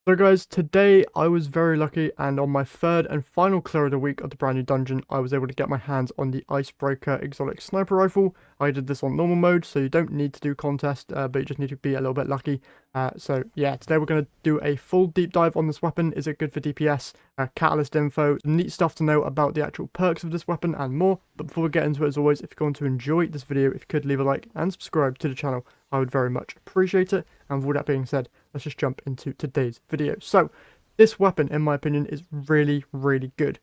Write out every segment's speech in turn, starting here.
So guys, today I was very lucky and on my third and final clear of the week of the brand new dungeon, I was able to get my hands on the Icebreaker exotic sniper rifle. I did this on normal mode, so you don't need to do contest, but you just need to be a little bit lucky. So yeah, today we're going to do a full deep dive on this weapon. Is it good for DPS? Catalyst info, some neat stuff to know about the actual perks of this weapon and more. But before we get into it, as always, if you're going to enjoy this video, if you could leave a like and subscribe to the channel, I would very much appreciate it. And with that being said, let's just jump into today's video. So this weapon, in my opinion, is really, really good.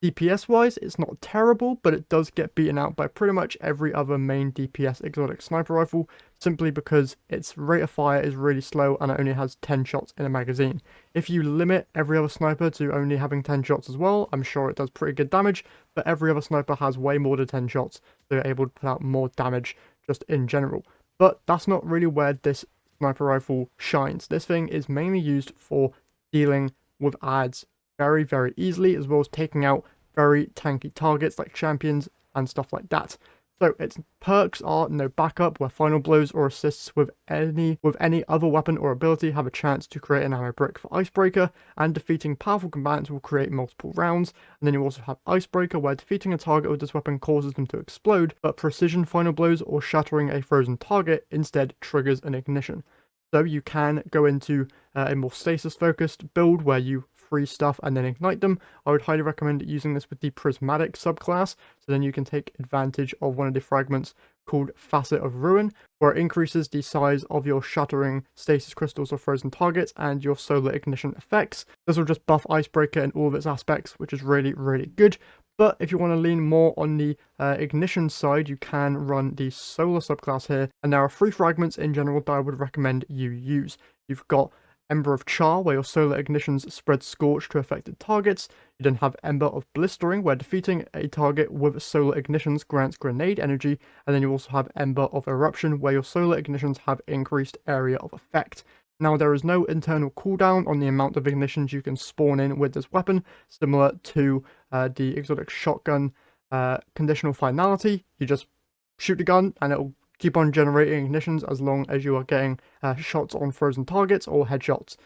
DPS wise, it's not terrible, but it does get beaten out by pretty much every other main DPS exotic sniper rifle, simply because its rate of fire is really slow and it only has 10 shots in a magazine. If you limit every other sniper to only having 10 shots as well, I'm sure it does pretty good damage, but every other sniper has way more than 10 shots, so you're able to put out more damage just in general. But that's not really where this sniper rifle shines. This thing is mainly used for dealing with adds very, very easily, as well as taking out very tanky targets like champions and stuff like that. So its perks are no backup, where final blows or assists with any other weapon or ability have a chance to create an ammo brick for Icebreaker, and defeating powerful combatants will create multiple rounds. And then you also have Icebreaker, where defeating a target with this weapon causes them to explode, but precision final blows or shattering a frozen target instead triggers an ignition. So you can go into a more stasis focused build where you freeze stuff and then ignite them. I would highly recommend using this with the prismatic subclass, so then you can take advantage of one of the fragments called Facet of Ruin, where it increases the size of your shattering stasis crystals or frozen targets and your solar ignition effects. This will just buff Icebreaker in all of its aspects, which is really, really good. But if you want to lean more on the ignition side, you can run the solar subclass here. And there are 3 fragments in general that I would recommend you use. You've got Ember of Char, where your solar ignitions spread scorch to affected targets. You then have Ember of Blistering, where defeating a target with solar ignitions grants grenade energy. And then you also have Ember of Eruption, where your solar ignitions have increased area of effect. Now, there is no internal cooldown on the amount of ignitions you can spawn in with this weapon, similar to the exotic shotgun conditional finality. You just shoot the gun and it'll keep on generating ignitions as long as you are getting shots on frozen targets or headshots.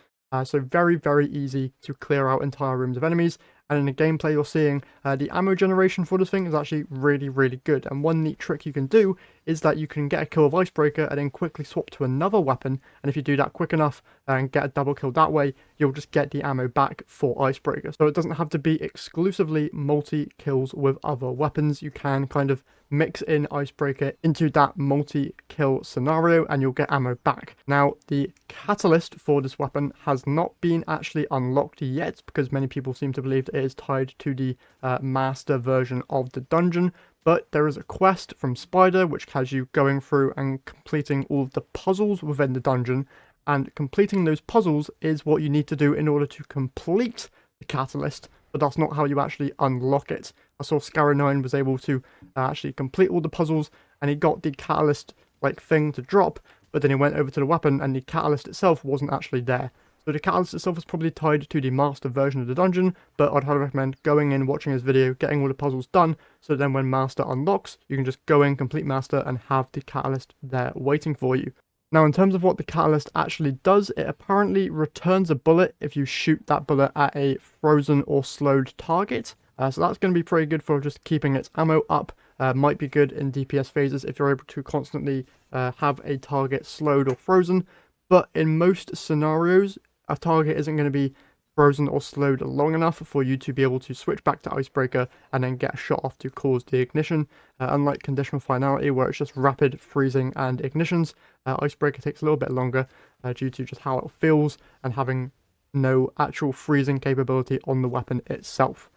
So very, very easy to clear out entire rooms of enemies. And in the gameplay you're seeing, the ammo generation for this thing is actually really, really good. And one neat trick you can do is that you can get a kill of Icebreaker and then quickly swap to another weapon. And if you do that quick enough and get a double kill that way, you'll just get the ammo back for Icebreaker. So it doesn't have to be exclusively multi-kills with other weapons. You can kind of mix in Icebreaker into that multi-kill scenario and you'll get ammo back. Now, the catalyst for this weapon has not been actually unlocked yet, because many people seem to believe that it is tied to the master version of the dungeon. But there is a quest from Spider which has you going through and completing all of the puzzles within the dungeon, and completing those puzzles is what you need to do in order to complete the catalyst, but that's not how you actually unlock it. I saw Skarrow was able to actually complete all the puzzles and he got the catalyst like thing to drop, but then he went over to the weapon and the catalyst itself wasn't actually there. So the catalyst itself is probably tied to the master version of the dungeon, but I'd highly recommend going in, watching his video, getting all the puzzles done, so then when master unlocks, you can just go in, complete master, and have the catalyst there waiting for you. Now, in terms of what the catalyst actually does, it apparently returns a bullet if you shoot that bullet at a frozen or slowed target. So that's going to be pretty good for just keeping its ammo up. Might be good in DPS phases if you're able to constantly have a target slowed or frozen. But in most scenarios, a target isn't going to be frozen or slowed long enough for you to be able to switch back to Icebreaker and then get a shot off to cause the ignition. Unlike conditional finality, where it's just rapid freezing and ignitions, Icebreaker takes a little bit longer due to just how it feels and having no actual freezing capability on the weapon itself.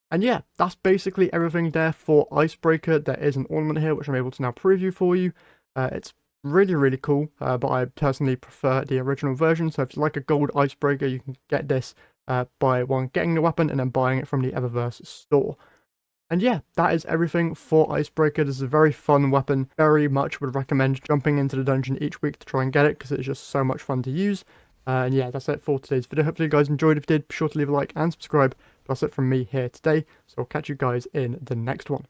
And yeah, that's basically everything there for Icebreaker. There is an ornament here which I'm able to now preview for you. It's really, really cool, but I personally prefer the original version. So if you like a gold Icebreaker, you can get this by getting the weapon and then buying it from the Eververse store. And yeah, that is everything for Icebreaker. This is a very fun weapon. Very much would recommend jumping into the dungeon each week to try and get it, because it's just so much fun to use. And yeah, that's it for today's video. Hopefully you guys enjoyed. If you did, be sure to leave a like and subscribe. That's it from me here today, so I'll catch you guys in the next one.